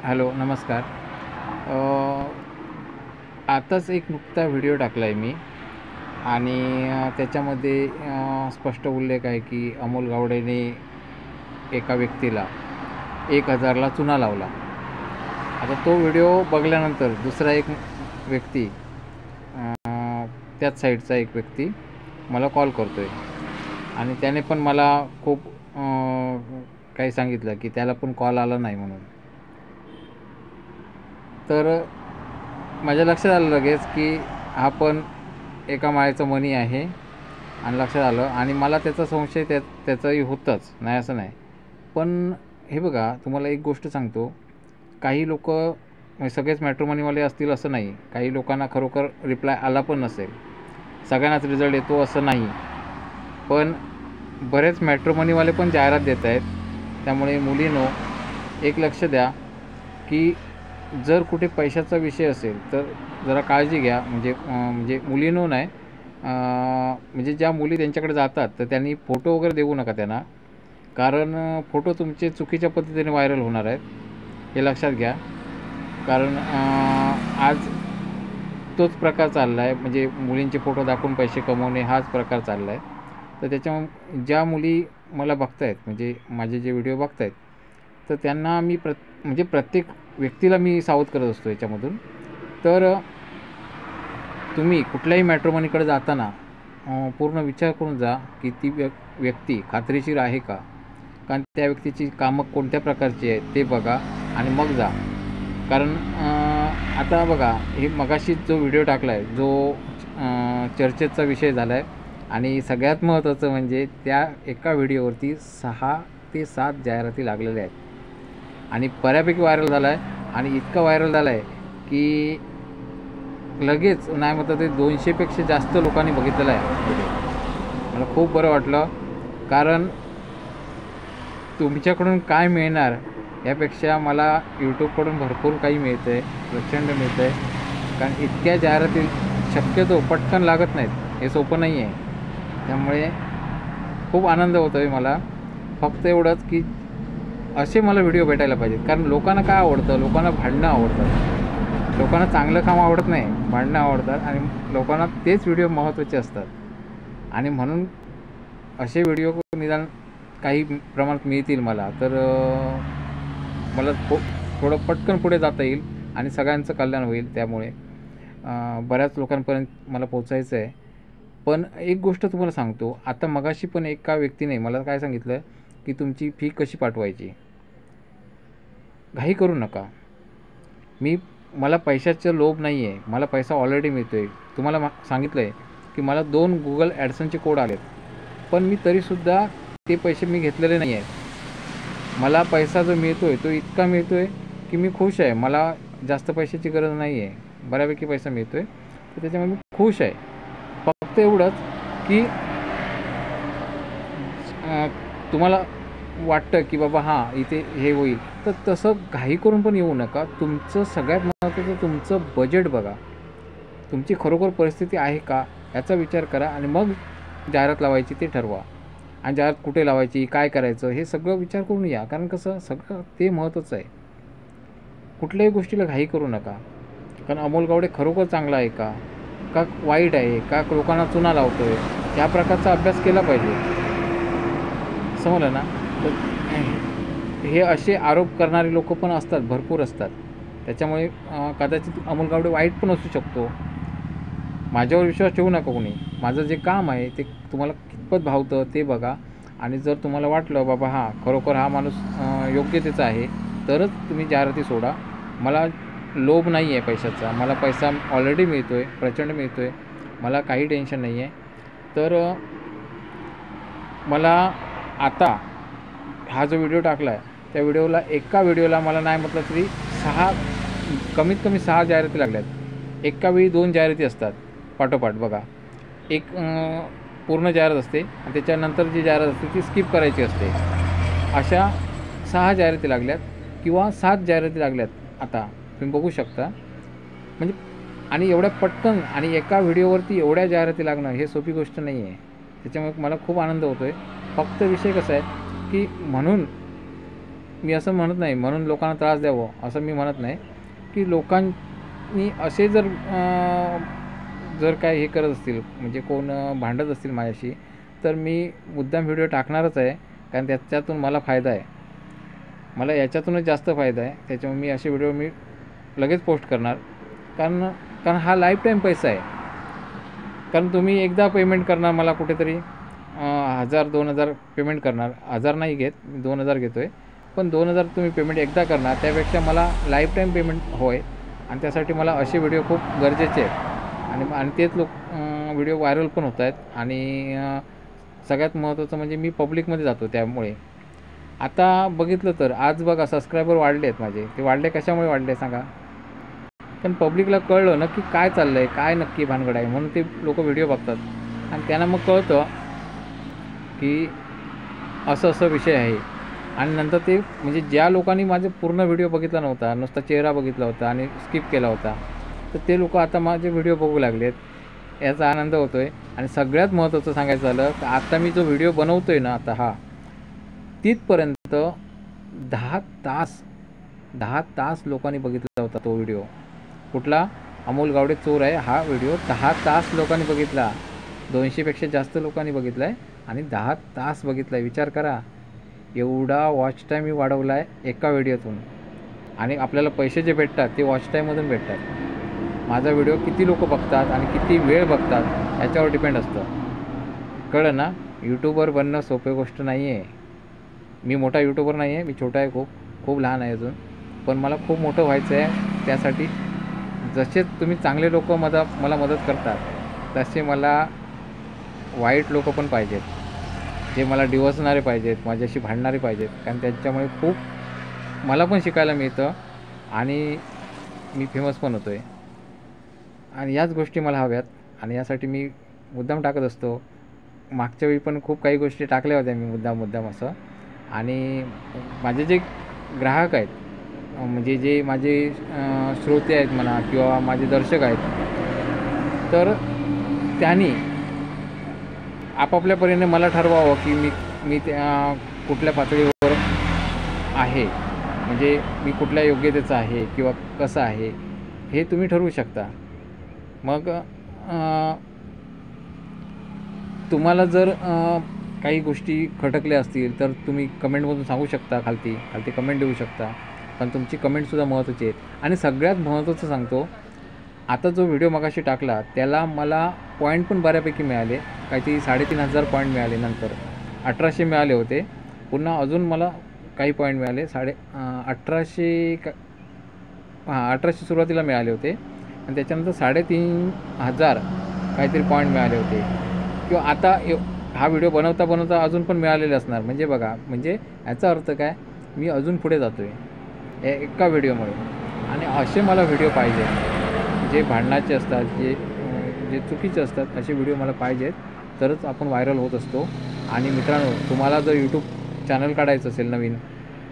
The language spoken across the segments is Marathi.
हॅलो, नमस्कार. आताच एक नुकता व्हिडिओ टाकला आहे मी आणि त्याच्यामध्ये स्पष्ट उल्लेख आहे की अमोल गावडेने एका व्यक्तीला 1,000ला चुना लावला. आता तो व्हिडिओ बघल्यानंतर दुसरा एक व्यक्ती, त्याच साईडचा एक व्यक्ती मला कॉल करतो आहे आणि त्याने पण मला खूप काही सांगितलं की त्याला पण कॉल आला नाही म्हणून. तर माझ्या लक्षात आलं लगेच की हा पण एका माळेचं मणी आहे आणि लक्षात आलं आणि मला त्याचा संशय त्याचाही होताच, नाही असं नाही. पण हे बघा, तुम्हाला एक गोष्ट सांगतो, काही लोक म्हणजे सगळेच मॅट्रिमोनीवाले असतील असं नाही. काही लोकांना खरोखर रिप्लाय आला पण नसेल, सगळ्यांनाच रिझल्ट येतो असं नाही. पण बरेच मॅट्रिमोनीवाले पण जाहिरात देत आहेत. त्यामुळे मुलींनो, एक लक्ष द्या की जर कुठे पैशाचा विषय असेल तर जरा काळजी घ्या. म्हणजे मुलींनो नाही, म्हणजे ज्या मुली त्यांच्याकडे जातात तर त्यांनी फोटो वगैरे देऊ नका त्यांना, कारण फोटो तुमचे चुकीच्या पद्धतीने व्हायरल होणार आहेत, हे लक्षात घ्या. कारण आज तोच प्रकार चालला आहे, म्हणजे मुलींचे फोटो दाखवून पैसे कमवणे हाच प्रकार चालला आहे. तर त्याच्यामुळे ज्या मुली मला बघत आहेत, म्हणजे माझे जे व्हिडिओ बघत आहेत, तर त्यांना मी म्हणजे प्रत्येक व्यक्तीला मी सावध करत असतो याच्यामधून. तर तुम्ही कुठल्याही मॅट्रिमोनीकडे जाताना पूर्ण विचार करून जा की ती व्यक्ती खात्रीशीर आहे का. कारण त्या व्यक्तीची कामं कोणत्या प्रकारची आहेत ते बघा आणि मग जा. कारण आता बघा, हे मगाशी जो व्हिडिओ टाकला आहे, जो चर्चेचा विषय झाला आहे, आणि सगळ्यात महत्त्वाचं म्हणजे त्या एका व्हिडिओवरती 6 ते 7 जाहिराती लागलेल्या आहेत आणि बऱ्यापैकी व्हायरल झाला आहे. आणि इतका व्हायरल झाला आहे की लगेच नाही म्हटलं ते 200पेक्षा जास्त लोकांनी बघितलेलं आहे व्हिडिओ. मला खूप बरं वाटलं, कारण तुमच्याकडून काय मिळणार यापेक्षा मला यूट्यूबकडून भरपूर काही मिळतं आहे, प्रचंड मिळतं आहे. कारण इतक्या जाहिराती शक्यतो पटकन लागत नाहीत, हे सोपं नाही आहे. त्यामुळे खूप आनंद होतो आहे मला. फक्त एवढंच की असे मला व्हिडिओ भेटायला पाहिजेत. कारण लोकांना काय आवडतं, लोकांना भांडणं आवडतात, लोकांना चांगलं काम आवडत नाही, भांडणं आवडतात. आणि लोकांना तेच व्हिडिओ महत्त्वाचे असतात. आणि म्हणून असे व्हिडिओ निदान काही प्रमाणात मिळतील मला, तर मला थोडं पटकन पुढे जाता येईल आणि सगळ्यांचं कल्याण होईल. त्यामुळे बऱ्याच लोकांपर्यंत मला पोचायचं आहे. पण एक गोष्ट तुम्हाला सांगतो, आता मगाशी पण एका व्यक्तीने मला काय सांगितलं की तुमची फी कशी पाठवायची. घाई करू नका. मला पैशाचं लोभ नाही आहे, मला पैसा ऑलरेडी मिळतो आहे. तुम्हाला सांगितलं आहे की मला 2 गुगल ॲडसनचे कोड आलेत, पण मी तरीसुद्धा ते पैसे मी घेतलेले नाही आहेत. मला पैसा जो मिळतो आहे तो इतका मिळतो आहे की मी खुश आहे. मला जास्त पैशाची गरज नाही आहे, बऱ्यापैकी पैसा मिळतो आहे, तर त्याच्यामुळे मी खुश आहे. फक्त एवढंच की तुम्हाला वाटतं की बाबा हां इथे हे होईल, तर तसं घाई करून पण येऊ नका. तुमचं सगळ्यात महत्त्वाचं तुमचं बजेट बघा. तुमची खरोखर परिस्थिती आहे का याचा विचार करा आणि मग जाहिरात लावायची ते ठरवा. आणि जाहिरात कुठे लावायची, काय करायचं, हे सगळं विचार करून या. कारण कसं सगळं ते महत्त्वाचं आहे. कुठल्याही गोष्टीला घाई करू नका. कारण अमोल गावडे खरोखर चांगला आहे का वाईट आहे का, लोकांना चुना लावतो आहे, ह्या प्रकारचा अभ्यास केला पाहिजे. समजलं ना. तर हे असे आरोप करणारे लोक पण असतात, भरपूर असतात. त्याच्यामुळे कदाचित अमोल गावडे वाईट पण असू शकतो. माझ्यावर विश्वास ठेवू नका कोणी. माझं जे काम आहे ते तुम्हाला कितपत भावतं ते बघा. आणि जर तुम्हाला वाटलं बाबा हां खरोखर हा माणूस योग्यतेचा आहे, तरच तुम्ही जाहिराती सोडा. मला लोभ नाही आहे पैशाचा, मला पैसा ऑलरेडी मिळतो आहे, प्रचंड मिळतो आहे, मला काही टेन्शन नाही आहे. तर मला आता हा जो व्हिडिओ टाकला आहे त्या एका व्हिडिओला मला नाही म्हटलं तरी कमीत कमी 6 जाहिराती लागल्यात. एका वेळी 2 जाहिराती असतात पाठोपाठ बघा. एक पूर्ण जाहिरात असते आणि त्याच्यानंतर जी जाहिरात असते ती स्किप करायची असते. अशा 6 जाहिराती लागल्यात किंवा 7 जाहिराती लागल्यात. आता तुम्ही बघू शकता. म्हणजे आणि एवढ्या पटकन आणि एका व्हिडिओवरती एवढ्या जाहिराती लागणं हे सोपी गोष्ट नाही आहे. त्याच्यामुळे मला खूप आनंद होतो आहे. फक्त विषय कसा आहे की म्हणून मी असं म्हणत नाही म्हणून लोकांना त्रास द्यावं असं मी म्हणत नाही, की लोकांनी असे जर काय हे करत असतील म्हणजे कोण भांडत असतील माझ्याशी, तर मी मुद्दाम व्हिडिओ टाकणारच आहे, कारण त्याच्यातून मला फायदा आहे, मला याच्यातूनच जास्त फायदा आहे. त्याच्यामुळे मी असे व्हिडिओ मी लगेच पोस्ट करणार, कारण कारण हा लाईफ टाईम पैसा आहे. कारण तुम्ही एकदा पेमेंट करणार मला कुठेतरी 1000-2000 पेमेंट करणार, 1000 नाही घेत, 2000 घेतो आहे, पण 2000 तुम्ही पेमेंट एकदा करणार, त्यापेक्षा मला लाईफ टाईम पेमेंट होय. आणि त्यासाठी मला असे व्हिडिओ खूप गरजेचे आहेत. आणि तेच व्हिडिओ व्हायरल पण होत आहेत. आणि सगळ्यात महत्त्वाचं म्हणजे मी पब्लिकमध्ये जातो. त्यामुळे आता बघितलं तर आज बघा सबस्क्रायबर वाढले आहेत माझे. ते वाढले कशामुळे वाढले सांगा? पण पब्लिकला कळलं नक्की काय चाललं आहे, काय नक्की भानगड आहे, म्हणून ते लोक व्हिडिओ बघतात. आणि त्यांना मग कळतं की असं विषय आहे. आणि नंतर ते म्हणजे ज्या लोकांनी माझे पूर्ण व्हिडिओ बघितला नव्हता, नुसता चेहरा बघितला होता आणि स्किप केला होता, तर ते लोक आता माझे व्हिडिओ बघू लागलेत. याचा आनंद होतो आहे. आणि सगळ्यात महत्त्वाचं सांगायचं झालं तर आता मी जो व्हिडिओ बनवतो आहे ना आता तिथपर्यंत 10 तास लोकांनी बघितला होता तो व्हिडिओ. कुठला? अमोल गावडे चोर आहे हा व्हिडिओ 10 तास लोकांनी बघितला. 200पेक्षा जास्त लोकांनी बघितला आहे आणि 10 तास बघितला आहे. विचार करा, एवढा वॉच टाईम मी वाढवला आहे एका व्हिडिओतून. आणि आपल्याला पैसे जे भेटतात ते वॉच टाईममधून भेटतात. माझा व्हिडिओ किती लोक बघतात आणि किती वेळ बघतात याच्यावर डिपेंड असतं. कळलं ना? यूट्यूबर बनणं सोपी गोष्ट नाही आहे. मी मोठा यूट्यूबर नाही आहे, मी छोटा आहे, खूप लहान आहे अजून. पण मला खूप मोठं व्हायचं आहे. त्यासाठी जसे तुम्ही चांगले लोक मला मदत करतात, तसे मला वाईट लोक पण पाहिजेत, जे मला डिवचणारे पाहिजेत, माझ्याशी भांडणारे पाहिजेत. कारण त्यांच्यामुळे खूप मला पण शिकायला मिळतं आणि मी फेमस पण होतो आहे. आणि याच गोष्टी मला हव्यात आणि यासाठी मी मुद्दाम टाकत असतो. मागच्या वेळी पण खूप काही गोष्टी टाकल्या होत्या मी मुद्दाम असं. आणि माझे जे ग्राहक आहेत, म्हणजे जे माझे श्रोते आहेत म्हणा किंवा माझे दर्शक आहेत, तर त्यांनी आपापल्या परीने मला ठरवावं की मी त्या कुठल्या पातळीवर आहे, म्हणजे मी कुठल्या योग्यतेचा आहे किंवा कसं आहे हे तुम्ही ठरवू शकता. मग तुम्हाला जर काही गोष्टी खटकल्या असतील तर तुम्ही कमेंटमधून सांगू शकता, खालती कमेंट देऊ शकता. पण तुमची कमेंटसुद्धा महत्त्वाची आहेत. आणि सगळ्यात महत्त्वाचं सांगतो, आता जो व्हिडिओ मगाशी टाकला त्याला मला पॉईंट पण बऱ्यापैकी मिळाले. काहीतरी 3500 पॉईंट मिळाले, नंतर 1800 मिळाले होते, पुन्हा अजून मला काही पॉईंट मिळाले. 1800 सुरुवातीला मिळाले होते आणि त्याच्यानंतर 3500 काहीतरी पॉईंट मिळाले होते. किंवा आता हा व्हिडिओ बनवता अजून पण मिळालेले असणार. म्हणजे बघा, म्हणजे याचा अर्थ काय, मी अजून पुढे जातो आहे एका व्हिडिओमुळे. आणि असे मला व्हिडिओ पाहिजे जे भांडणाचे असतात, जे चुकीचे असतात, असे व्हिडिओ मला पाहिजेत, तरच आपण व्हायरल होत असतो. आणि मित्रांनो, तुम्हाला जर यूट्यूब चॅनल काढायचं असेल नवीन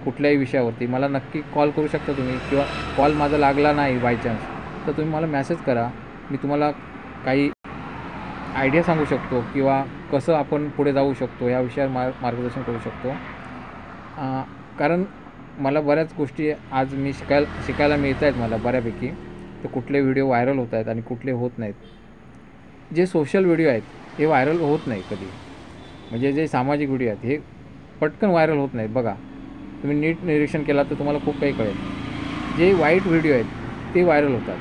कुठल्याही विषयावरती, मला नक्की कॉल करू शकता तुम्ही. किंवा कॉल माझा लागला नाही बाय चान्स, तर तुम्ही मला मेसेज करा. मी तुम्हाला काही आयडिया सांगू शकतो किंवा कसं आपण पुढे जाऊ शकतो या विषयावर मार्गदर्शन करू शकतो. कारण मला बऱ्याच गोष्टी आज मी शिकायला मिळत आहेत मला बऱ्यापैकी. तर कुठले व्हिडिओ व्हायरल होत आहेत आणि कुठले होत नाहीत. जे सोशल व्हिडिओ आहेत हे व्हायरल होत नाही कधी, म्हणजे जे सामाजिक व्हिडिओ आहेत हे पटकन व्हायरल होत नाहीत. बघा, तुम्ही नीट निरीक्षण केलं तर तुम्हाला खूप काही कळेल. जे वाईट व्हिडिओ आहेत ते व्हायरल होतात.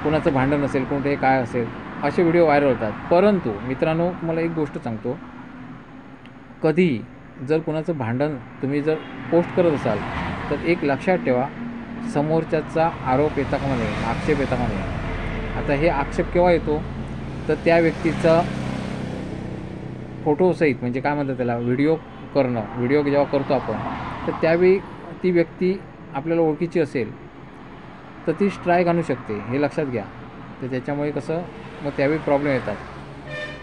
कोणाचं भांडण असेल, कोणते काय असेल, असे व्हिडिओ व्हायरल होतात. परंतु मित्रांनो, तुम्हाला एक गोष्ट सांगतो, कधी जर कोणाचं भांडण तुम्ही जर पोस्ट करत असाल तर एक लक्षात ठेवा, समोरच्याचा आरोप येता कामा नये, आक्षेप येता कामा नये. आता हे आक्षेप केव्हा येतो, तर त्या व्यक्तीचा फोटोसहित, म्हणजे काय म्हणतात त्याला, व्हिडिओ जेव्हा करतो आपण, तर त्यावेळी ती व्यक्ती आपल्याला ओळखीची असेल तर ती स्ट्राईक आणू शकते, हे लक्षात घ्या. तर त्याच्यामुळे कसं मग त्यावेळी प्रॉब्लेम येतात,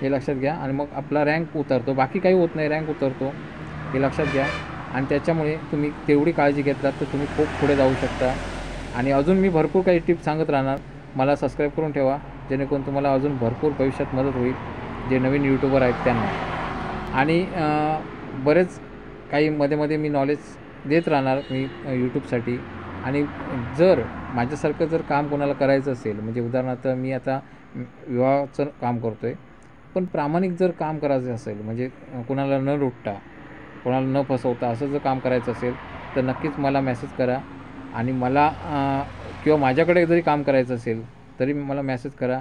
हे लक्षात घ्या. आणि मग आपला रँक उतरतो, बाकी काही होत नाही, रँक उतरतो, हे लक्षात घ्या. आणि त्याच्यामुळे तुम्ही तेवढी काळजी घेतलात तर तुम्ही खूप पुढे जाऊ शकता. आणि अजून मी भरपूर काही टिप्स सांगत राहणार. मला सबस्क्राईब करून ठेवा, जेणेकरून तुम्हाला अजून भरपूर भविष्यात मदत होईल, जे नवीन यूट्यूबर आहेत त्यांना. आणि बरेच काही मध्ये मी नॉलेज देत राहणार मी यूट्यूबसाठी. आणि जर माझ्यासारखं जर काम कोणाला करायचं असेल, म्हणजे उदाहरणार्थ मी आता विवाहाचं काम करतो आहे, पण प्रामाणिक जर काम करायचं असेल, म्हणजे कोणाला न लुटता, कोणाला न फसवता असं जर काम करायचं असेल तर नक्कीच मला मेसेज करा. आणि मला किंवा माझ्याकडे जरी काम करायचं असेल तरी मला मेसेज करा.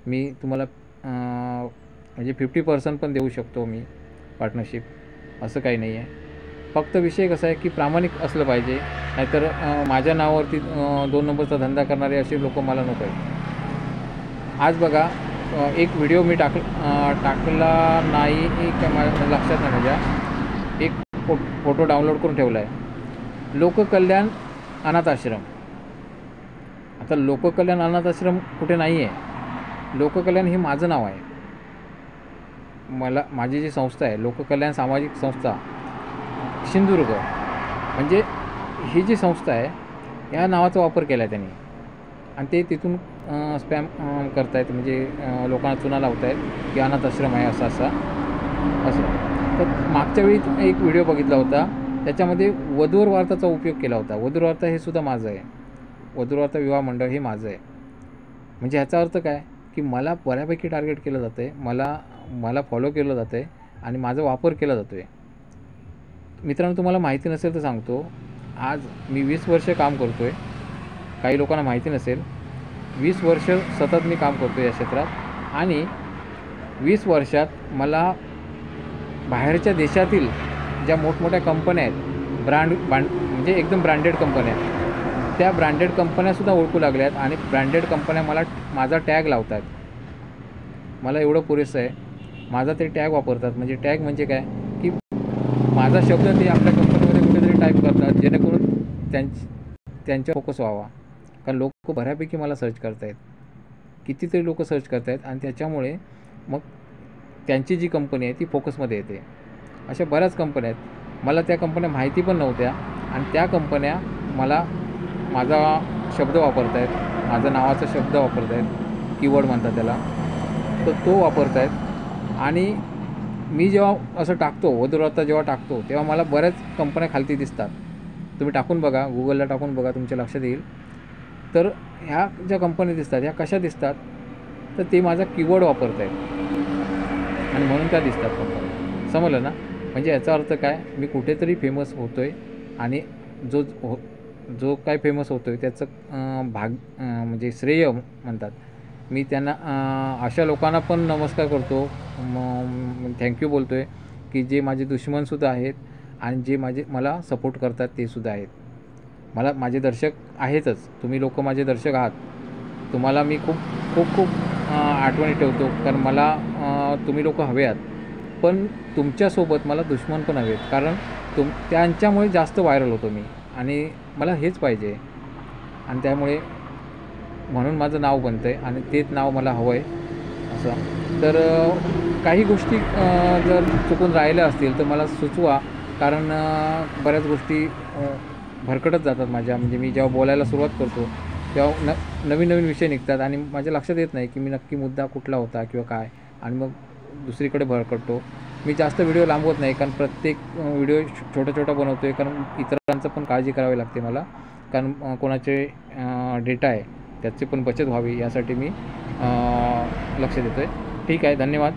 मी तुम्हाला म्हणजे 50% पण देऊ शकतो मी पार्टनरशिप, असं काही नाही आहे. फक्त विषय कसा आहे की प्रामाणिक असलं पाहिजे, नाहीतर माझ्या नावावरती 2 नंबरचा धंदा करणारे असे लोक मला नको आहेत. आज बघा एक व्हिडिओ मी टाकला नाही का माझ्या लक्षात नाही, माझ्या एक फोटो डाउनलोड करून ठेवला आहे, लोककल्याण अनाथ आश्रम. आता लोककल्याण अनाथ आश्रम कुठे नाही आहे, लोककल्याण हे माझं नाव आहे. माझी जी संस्था आहे लोककल्याण सामाजिक संस्था सिंधुदुर्ग, म्हणजे ही जी संस्था आहे या नावाचा वापर केला आहे त्यांनी. आणि ते तिथून स्पॅम करतायत, म्हणजे लोकांना चुना लावत आहेत की अनाथ आश्रम आहे असं. तर मागच्या वेळी एक व्हिडिओ बघितला होता, त्याच्यामध्ये वधूवर वार्ताचा उपयोग केला होता. वधूवर वार्ता हे सुद्धा माझं आहे, वधूवर वार्ता विवाह मंडळ हे माझं आहे. म्हणजे ह्याचा अर्थ काय की मला बऱ्यापैकी टार्गेट केलं जातं आहे, मला फॉलो केलं जातं आहे आणि माझा वापर केला जातो आहे. मित्रांनो, तुम्हाला माहिती नसेल तर सांगतो, आज मी 20 वर्ष काम करतो आहे. काही लोकांना माहिती नसेल, 20 वर्ष सतत मी काम करतो या क्षेत्रात. आणि 20 वर्षात मला बाहेरच्या देशातील ज्या मोठमोठ्या कंपन्या आहेत, म्हणजे एकदम ब्रँडेड कंपन्या आहेत, त्या ब्रँडेड कंपन्यासुद्धा ओळखू लागल्या आहेत. आणि ब्रँडेड कंपन्या माझा टॅग लावत आहेत. मला एवढं पुरेसं आहे, माझा ते टॅग वापरतात. म्हणजे टॅग म्हणजे काय की माझा शब्द ते आपल्या कंपनीमध्ये कुठेतरी टाईप करतात, जेणेकरून त्यांच्या फोकस व्हावा. कारण लोक बऱ्यापैकी मला सर्च करत आहेत, कितीतरी लोक सर्च करत आहेत, आणि त्याच्यामुळे मग त्यांची जी कंपनी आहे ती फोकसमध्ये येते. अशा बऱ्याच कंपन्या आहेत, मला त्या कंपन्या माहिती पण नव्हत्या, आणि त्या कंपन्या माझा शब्द वापरत आहेत, माझा नावाचा शब्द वापरत आहेत, कीवर्ड म्हणतात त्याला, तर तो वापरत आहेत. आणि मी जेव्हा असं टाकतो, वधूवर वार्ता जेव्हा टाकतो, तेव्हा मला बऱ्याच कंपन्या खालती दिसतात. तुम्ही टाकून बघा, गुगलला टाकून बघा, तुमच्या लक्षात येईल. तर ह्या ज्या कंपन्या दिसतात ह्या कशा दिसतात, तर ते माझा कीवर्ड वापरत आहेत आणि म्हणून त्या दिसतात कंपन्या. समजलं ना? म्हणजे याचा अर्थ काय, मी कुठेतरी फेमस होतो आहे, आणि जो काय फेमस होतो आहे त्याचं म्हणजे श्रेय म्हणतात, मी त्यांना अशा लोकांना पण नमस्कार करतो, थँक्यू बोलतो आहे की जे माझे दुश्मनसुद्धा आहेत आणि जे मला सपोर्ट करतात ते सुद्धा आहेत. माझे दर्शक आहेतच, तुम्ही लोक माझे दर्शक आहात. तुम्हाला मी खूप खूप खूप आठवणी ठेवतो, कारण मला तुम्ही लोक हवे आहात. पण तुमच्यासोबत मला दुश्मन पण हवेत, कारण त्यांच्यामुळे जास्त व्हायरल होतो मी, आणि मला हेच पाहिजे. आणि त्यामुळे म्हणून माझं नाव बनतं आहे, आणि तेच नाव मला हवं आहे असं. तर काही गोष्टी जर चुकून राहिल्या असतील तर मला सुचवा, कारण बऱ्याच गोष्टी भरकटत जातात माझ्या. म्हणजे मी जेव्हा बोलायला सुरुवात करतो तेव्हा नवीन नवीन विषय निघतात, आणि माझ्या लक्षात येत नाही की मी नक्की मुद्दा कुठला होता किंवा काय, आणि मग दुसरीकडे भरकटतो. मी जास्त व्हिडिओ लांबवत नाही, कारण प्रत्येक व्हिडिओ छोटा बनवतो आहे, कारण इतरांचं पण काळजी करावी लागते मला, कारण कोणाचे डेटा आहे त्याची पण बचत व्हावी, यासाठी मी लक्ष देतो आहे. ठीक आहे, धन्यवाद.